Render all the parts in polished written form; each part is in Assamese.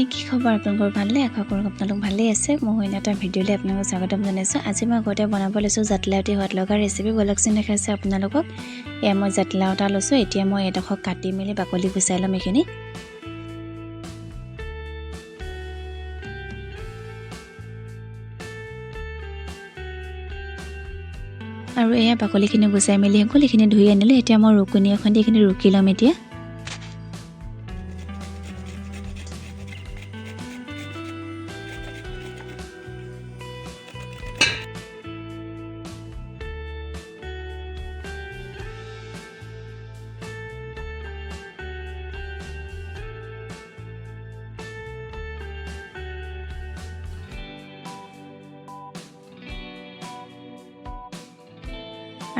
হাই কি খবৰ আপোনালোকৰ ভালনে আশা কৰোঁ আপোনালোক ভালেই আছে মই অন্য এটা ভিডিঅ'লৈ আপোনালোকক স্বাগতম জনাইছোঁ আজি মই ঘৰতে বনাব লৈছোঁ জাতিলাওটি সোৱাদ লগা ৰেচিপি বলকচোন দেখাইছে আপোনালোকক এয়া মই জাতিলাও এটা লৈছোঁ এতিয়া মই এডোখৰ কাটি মেলি বাকলি গুচাই ল'ম এইখিনি আৰু এয়া বাকলিখিনি গুচাই মেলি হ'ল এইখিনি ধুই আনিলোঁ এতিয়া মই ৰুকনি এখন দি এইখিনি ৰুকি ল'ম এতিয়া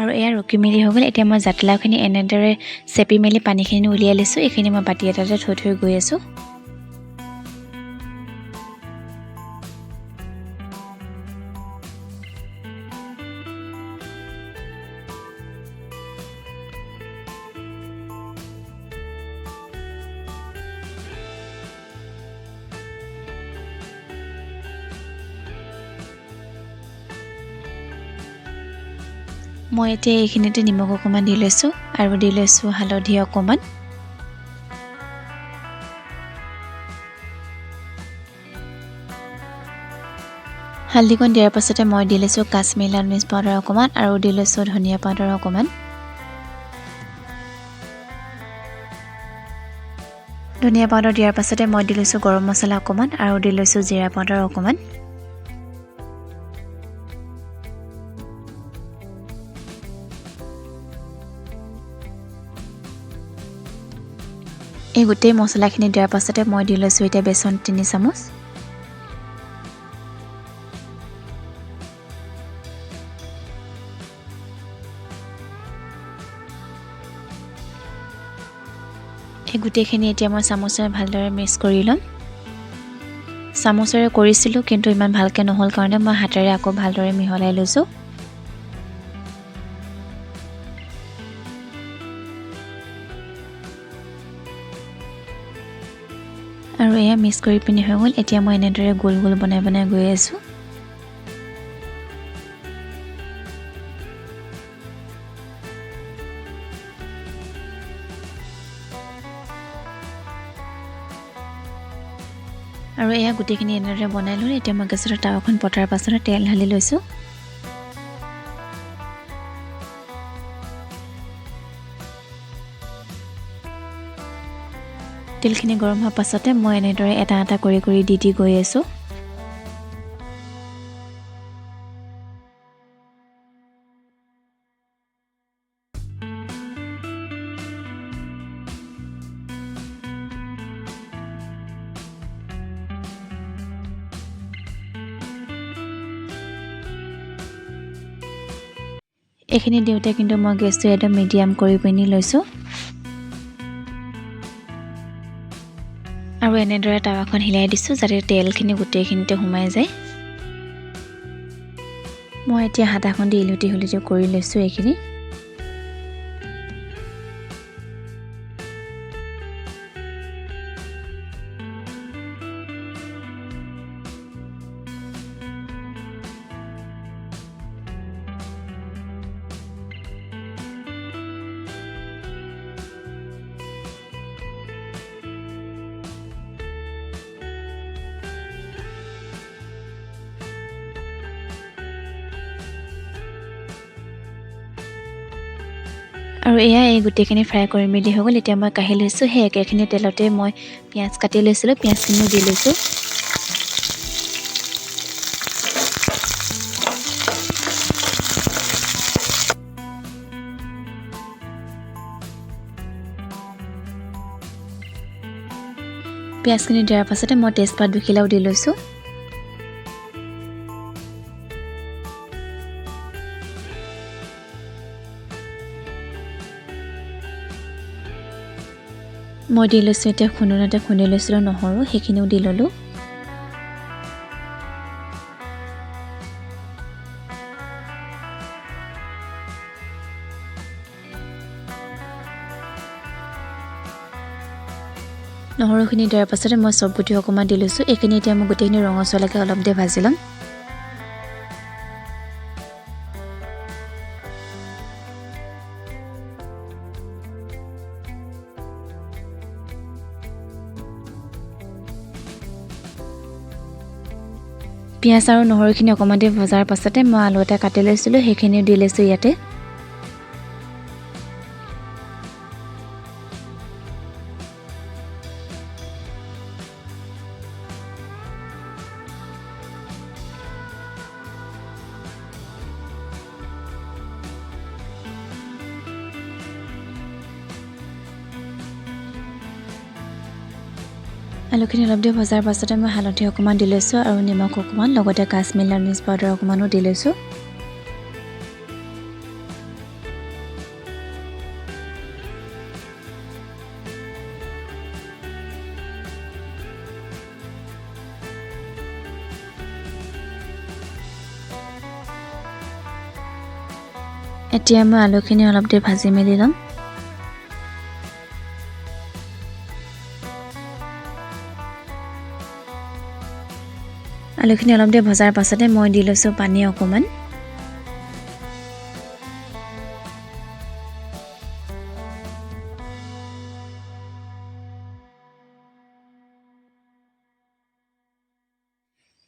আৰু এয়া ৰুকি মেলি হৈ গ'ল এতিয়া মই জাতিলাওখিনি এনেদৰে চেপি মেলি পানীখিনি উলিয়াই লৈছোঁ এইখিনি মই বাটি এটাতে থৈ গৈ আছোঁ মই এতিয়া এইখিনিতে নিমখ অকণমান দি লৈছোঁ আৰু দি লৈছোঁ হালধি অকণমান হালধিকণ দিয়াৰ পাছতে মই দি লৈছোঁ কাশ্মীৰী লাল মিৰ্চ পাউডাৰ অকণমান আৰু দি লৈছোঁ ধনিয়া পাউডাৰ অকণমান ধনিয়া পাউডাৰ দিয়াৰ পাছতে মই দি লৈছোঁ গৰম মছলা অকণমান আৰু দি লৈছোঁ জিৰা পাউডাৰ অকণমান এই গোটেই মছলাখিনি দিয়াৰ পাছতে মই দি লৈছোঁ এতিয়া বেচন 3 চামুচ এই গোটেইখিনি এতিয়া মই চামুচেৰে ভালদৰে মিক্স কৰি ল'ম চামুচেৰে কৰিছিলোঁ কিন্তু ইমান ভালকৈ নহ'ল কাৰণে মই হাতেৰে আকৌ ভালদৰে মিহলাই লৈছোঁ আৰু এয়া মিক্স কৰি পিনি হৈ গ'ল এতিয়া মই এনেদৰে গোল গোল বনাই গৈ আছোঁ আৰু এয়া গুটিখিনি এনেদৰে বনাই ল'লোঁ এতিয়া মই গেছৰ টাৱাখন পতাৰ পাছতে তেল ঢালি লৈছোঁ তেলখিনি গৰম হোৱাৰ পাছতে মই এনেদৰে এটা এটা কৰি দি গৈ আছোঁ এইখিনি দিওঁতে কিন্তু মই গেছটো একদম মিডিয়াম কৰি পিনি লৈছোঁ আৰু এনেদৰে টাৱাখন হিলাই দিছোঁ যাতে তেলখিনি গোটেইখিনিতে সোমাই যায় মই এতিয়া হাতাখন দি ইলুটি কৰি লৈছোঁ এইখিনি আৰু এয়া এই গোটেইখিনি ফ্ৰাই কৰি মেলি হৈ গ'ল এতিয়া মই কাঢ়ি লৈছোঁ সেই একেখিনি তেলতে মই পিঁয়াজ কাটি লৈছিলোঁ পিঁয়াজখিনি দি লৈছোঁ পিঁয়াজখিনি দিয়াৰ পাছতে মই তেজপাত দুখিলাও দি লৈছোঁ মই দি লৈছোঁ এতিয়া খুন্দনাতে খুন্দি লৈছিলোঁ নহৰু সেইখিনিও দি ল'লোঁ নহৰুখিনি দিয়াৰ পাছতে মই চবজি অকমান দি লৈছো এইখিনি এতিয়া মই গোটেইখিনি ৰঙচুৱালৈকে অলপ দে ভাজি লম পিয়াজ আৰু নহৰুখিনি অকমান দে ভজাৰ পাছতে মই আলু এটা কাটি লৈছিলো সেইখিনিও দি লৈছো ইয়াতে আলুখিনি অলপ দি ভজাৰ পাছতে মই হালধি অকমান দি লৈছো আৰু নিমখ অকমান লগতে কাশ্মীৰী লাল মিৰ্চ পাউডাৰ অকমানো দি লৈছো এতিয়া মই আলুখিনি অলপ দি ভাজি মেলি লম আলুখিনি অলপ দে ভজাৰ পাছতে মই দি লৈছো পানী অকমান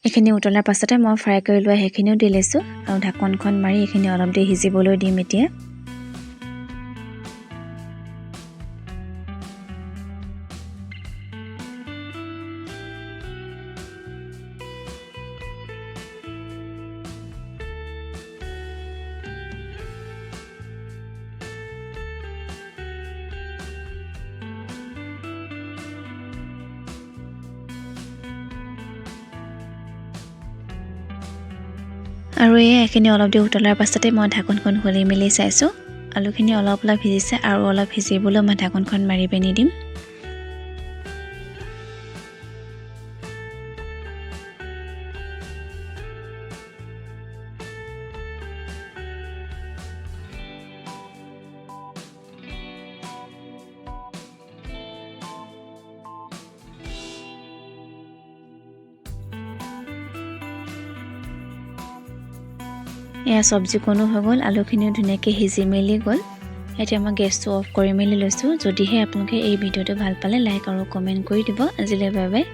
এইখিনি উতলাৰ পাছতে মই ফ্ৰাই কৰি লোৱা সেইখিনিও দি লৈছো আৰু ঢাকনখন মাৰি এইখিনি অলপ দে সিজিবলৈ দিম এতিয়া আৰু এইখিনি অলপ দি উতলাৰ পাছতে মই ঢাকনখন খুলি মেলি চাইছো আলুখিনি অলপ ভিজিছে আৰু অলপ ভিজিবলৈ মই ঢাকনখন মাৰি পেনি দিম এয়া সবজি কোনো হৈ গ'ল আলুখিনিও ধুনীয়াকৈ সিজি মেলি গ'ল এতিয়া মই গেছটো অফ কৰি মেলি লৈছো যদিহে আপোনালোকে এই ভিডিঅ'টো ভাল পালে লাইক আৰু কমেন্ট কৰি দিব আজিলৈ বাই বাই